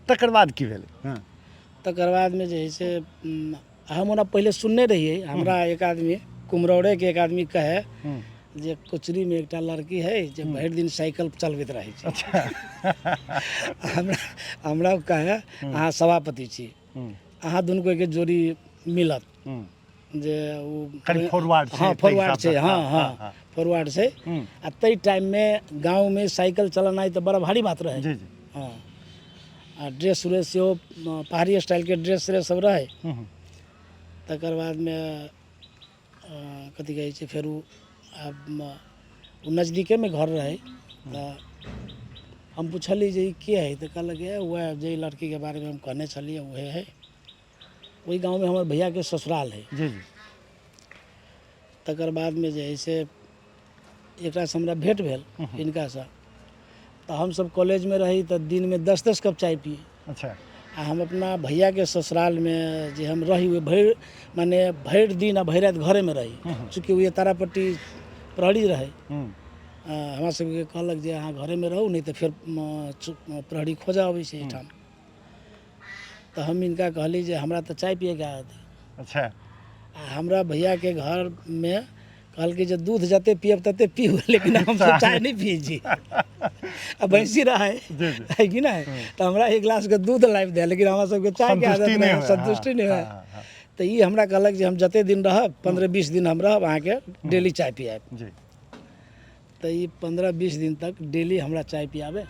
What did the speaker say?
तकर बाद की भेल? हाँ तकर बाद में जे है से हम ओना पहले सुनने रहिए, हमरा एक आदमी कुम्हरौरे के एक आदमी कहे जे कोचरी में एकटा लड़की है जे भरि दिन साइकिल चलबैत रहे छै। अच्छा हमरा कहे अहाँ सभापति छी, अहाँ दुनू के जोड़ी मिलत जे खाली फॉरवर्ड हाँ फॉरवर्ड छै, हाँ फॉरवर्ड छै। आ तई टाइम में गाँव में साइकिल चलनाइ तो बड़ा भारी बात रहे। जी जी हाँ आ ड्रेस व्रेस सेहो पहाड़ी स्टाइल के ड्रेस व्रेस सब रहे। तकर बाद में कथी कहै छै फेर उ नज़दीके में घर रहे। तो हम पूछली जे के है तो कहलक वह जे लड़की के बारे में हम कहने छलिए वह है। वही गांव में हमारे भैया के ससुराल है। जी जी तकर बाद में जे है से एकरा से हमरा भेंट भेल इनका से। तो हम सब कॉलेज में रही तो दिन में 10-10 कप चाय पिए। अच्छा आ हम अपना भैया के ससुराल में जे हम रही हुए भर दिन आ भर रात घरे में रही, चूँकि वो तारापट्टी प्रहरी रहे। हमरा सबके कहलक जे अहाँ घरे में रहू नहीं तो फिर प्रहरी खोजा अबै छै एहिठाम। तो हम इनका कहली जे हमरा तो चाय पिए के आदत है। अच्छा आ हमरा भैया के घर में कहलकै जे दूध जते पियब तते पीऊ, लेकिन हम सब चाय नहीं पिए छी। अब भैंसी रहे है कि ना, तो हमरा एक गिलास के दूध लाबि दे, लेकिन हमरा सबके चाय के आदत नहीं, संतुष्टि नहीं है। तो ये हमरा कहलक जे हम जते दिन रहब 15-20 दिन हम रहब, अहाँ के डेली चाय पियाब। जी तो ये 15-20 दिन तक डेली हमरा चाय पियाबे।